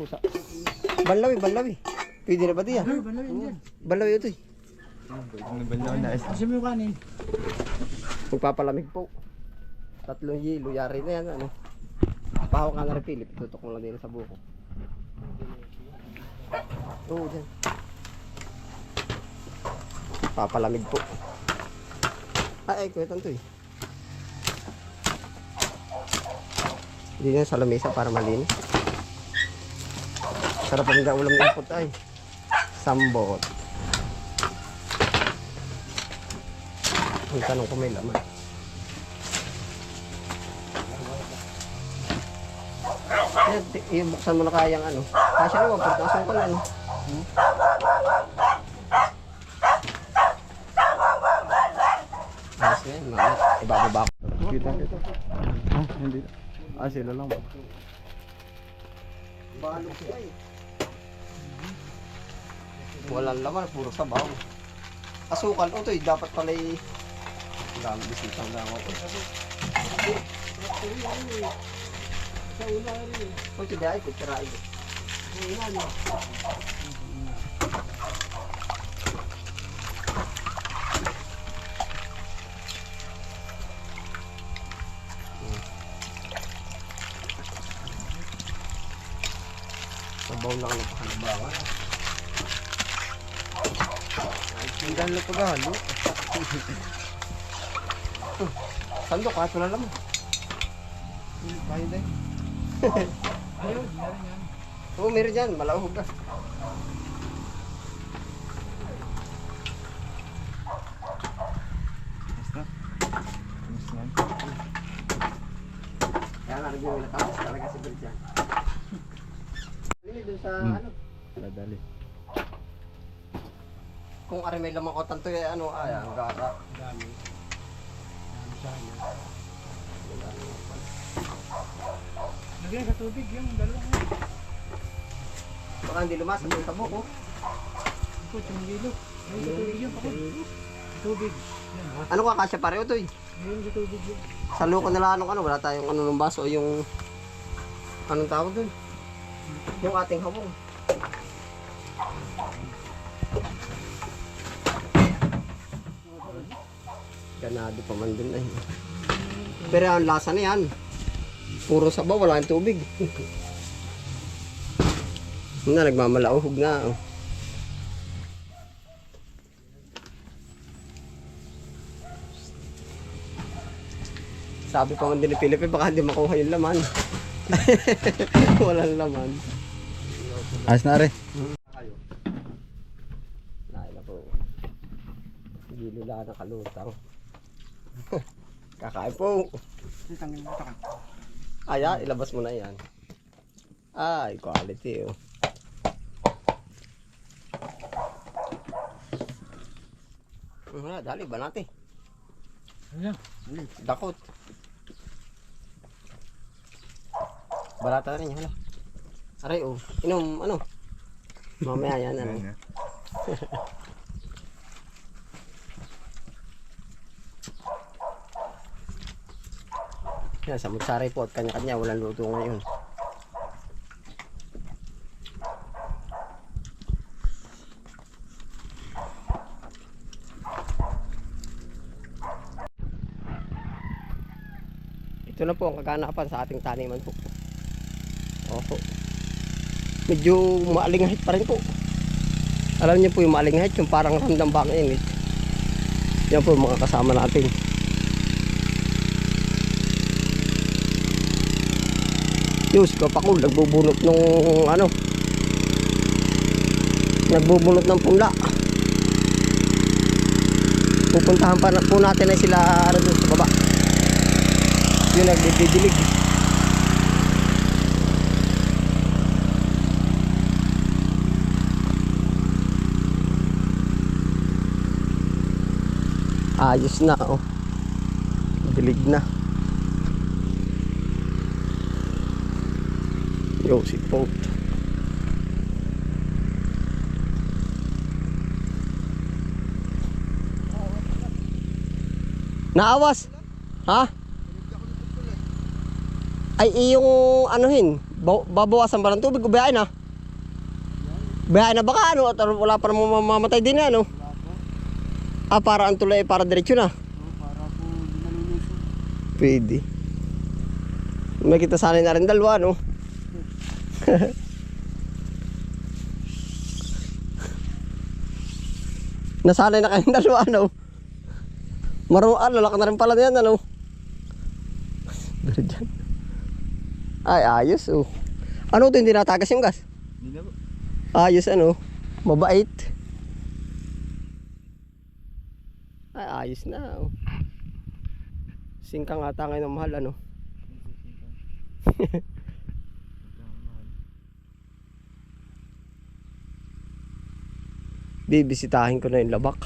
Pusa. Banlawi, banlawi. Pwede na ba diyan? Banlawi ito eh. Kasi mo yung kanin. Magpapalamig po. 3 yelo, yari na yan. Ano? Pahawak ka na rin, Philip. Tutok mo lang din sa buko. Oo, dyan. Papalamig po. Ay, kuwetan to eh. Hindi na sa lamesa para malinis. Sarap ang ulam ng ipot ay. Sambot. Ang tanong ko may laman. Yung buksan mo na kayang ano. Kasya naman, pagkasang ko na ano. Ayos na yun, mamit. Ibababa ko. Kita. Ah, hindi. Ah, sila lang. Balok siya eh. Walang laman, puro sabaw. Asukal, ito eh, dapat pala eh. Dami bisitang lang ako. Kung tidak ay, kutsara ito. Sabaw lang ang napakalabawan. Ang dahil na paghalo. Sandok, kahit wala laman. Bahay din. Ayaw, di na rin yan. Oo, meron dyan, malahog ka. Basta. Basta yan. Kaya nga, nagmimilatapos talaga si Bel dyan. Hindi doon sa ano. Dadali. Kung ari may lamang ko tanto eh, ano, ay, ang gara. Dami. Dami sana. Lagyan sa tubig yung dalawa ko. Baka hindi lumas, ang tabo ko. Ito, tumigilo. Ayun sa tubig yun, ako. Tubig. Yan. Ano ka, kasya pareho to eh. Ayun sa tubig yun. Sa loko nila anong ano, wala tayong ano ng baso o yung anong tawag dun? Yung ating habong. Ganado pa man dun ay. Pero ang lasa na yan. Puro sabaw, wala yung tubig. Na, nagmamalauhog na. Oh. Sabi pa man din ni Felipe, baka hindi makuha yung laman. Walang laman. Ayos na rin. Nahin na po. Gilo lang ng kalutang. Kakain po. Tangin mo ka. Aya, ilabas mo na yan. Ay, quality oh. Wala, dali ba natin? Ayan. Dakot. Barata rin yan, hala. Aray oh, inom, ano? Mamaya yan, ano? Yan, sa Mutsari po at kanya-kanya, walang luto ngayon. Ito na po ang kaganapan sa ating taniman po. Opo. Medyo maalingahit pa rin po. Alam niyo po yung maalingahit, yung parang ramdam bang init. Yan po mga kasama natin. Yung si Kapakul, nagbubunot nung ano. Nagbubunot ng punla. Pupuntahan pa na po natin na sila doon sa baba. Yung nagdidilig. Ayos na oh. Dilig na. Yo, si Pope. Naawas? Ha? Ay iyong anuhin, Babawasan ba ng tubig? Ubiyain na. Ubiyain na baka ano? At wala pa namang mamamatay din ano? Para ang tulay, para diretso na. Para po di nalulusog. Pwede. May kita sanay na rin dalawa, no? Nasanay na kayong dalawa, no? Lalaki na rin pala yan, ano? Ay, ayos, oh. Ano ito, hindi natagas yung gas? Hindi na po. Ayos, ano? Mabait. Ay, ayos na, oh. Singkang ata ngayon ang mahal, ano? Bibisitahin ko na yung Labak.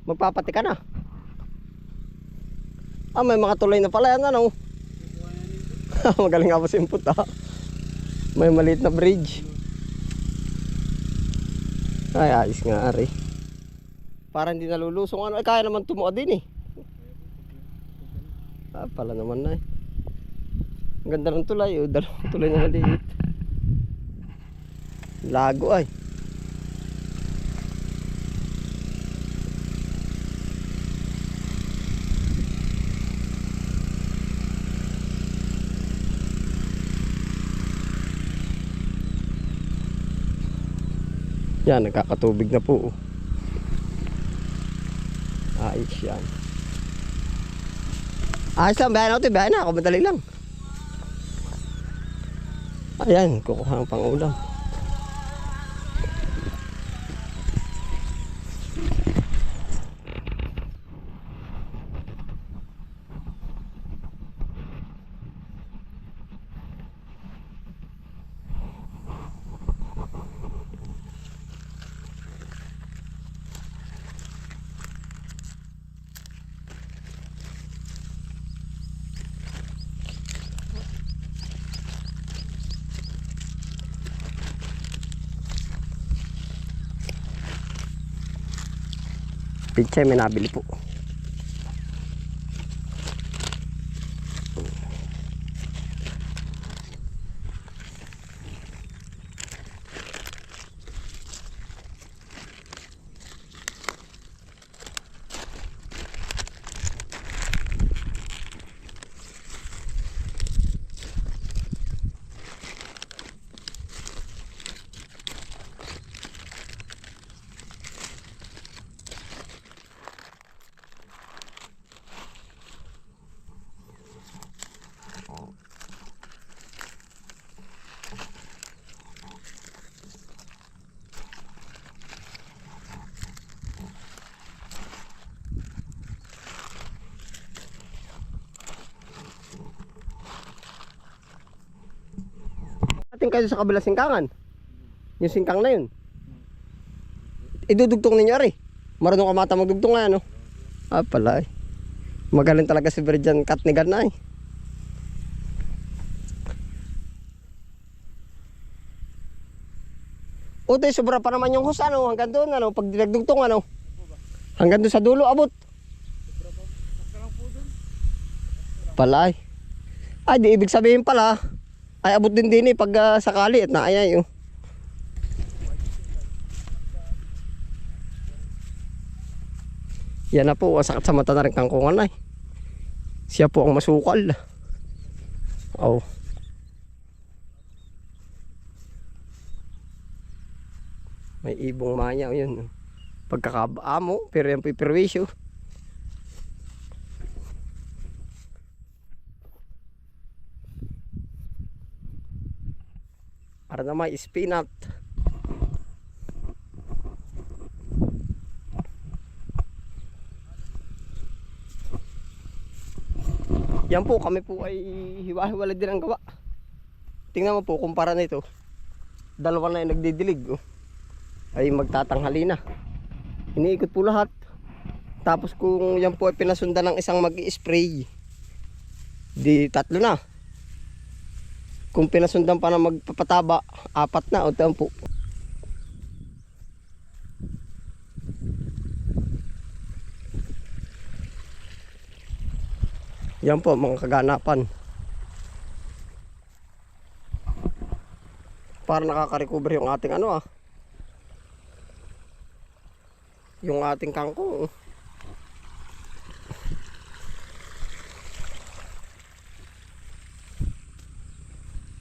Magpapati ka na. May mga tulay na pala yan, ano? Magaling nga po si input, ha? May maliit na bridge. Ay, ayos nga, ari. Para hindi nalulusong, ano? Kaya naman tumuad din, eh. Pala naman na, eh. Ang ganda ng tulay, oh. Dalawang tulay na maliit. Lago, ay. Yan, nagkakatubig na po. Ayos yan. Ayos lang, bayan ako. Bayan na ako, madali lang. Ayan, kukuha ang pang-ulam. Pichay may nabili po. Ating kayo sa kabila singkangan. Yung singkang na yun. Idudugtong ninyo ari. Marunong ka mata magdugtong nga, no? Pala, eh. Magaling talaga si Virgin Katnigan na, eh. Utoy, sobra pa naman yung hus, ano? Hanggang doon, ano? Pag dinagdugtong, ano? Hanggang doon sa dulo, abot. Pala, eh. Ay, di ibig sabihin pala, ay abot din din, eh, pag sakali at naayay, oh. Yan na po, sakit sa mata na rin kangkungan, ay. Siya po ang masukal. Oh. May ibong manya, yun. Pagkakabaamo, pero yan po iperwisyo. Para na may spinat. Yan po, kami po ay hiwa-hiwalay din ang gawa. Tingnan mo po, kumpara nito. Dalawa na yung nagdidilig, oh. Ay magtatanghali na. Iniikot po lahat. Tapos kung yan po ay pinasundan ng isang mag-i-spray, di tatlo na. Kung pinasundan pa na magpapataba, 4 na o po. Yan po mga kaganapan. Para nakaka-recover yung ating ano yung ating kangkong.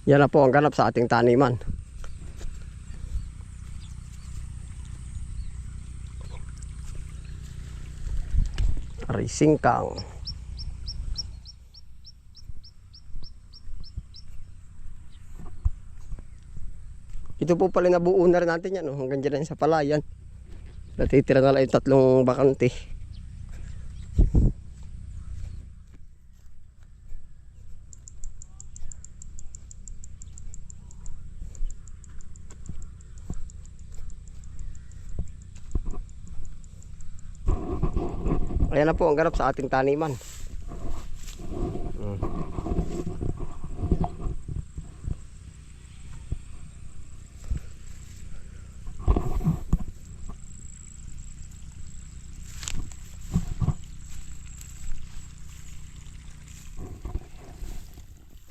Yan na po ang ganap sa ating taniman. Aray singkang. Ito po pala nabuo na rin natin yan. Hanggang dyan sa palayan. Natitira na lang yung 3 bakante. Ayan na po ang ganap sa ating taniman.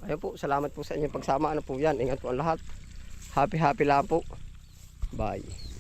Ayun po, salamat po sa inyong pagsama. Ano po yan, ingat po ang lahat. Happy lang po. Bye.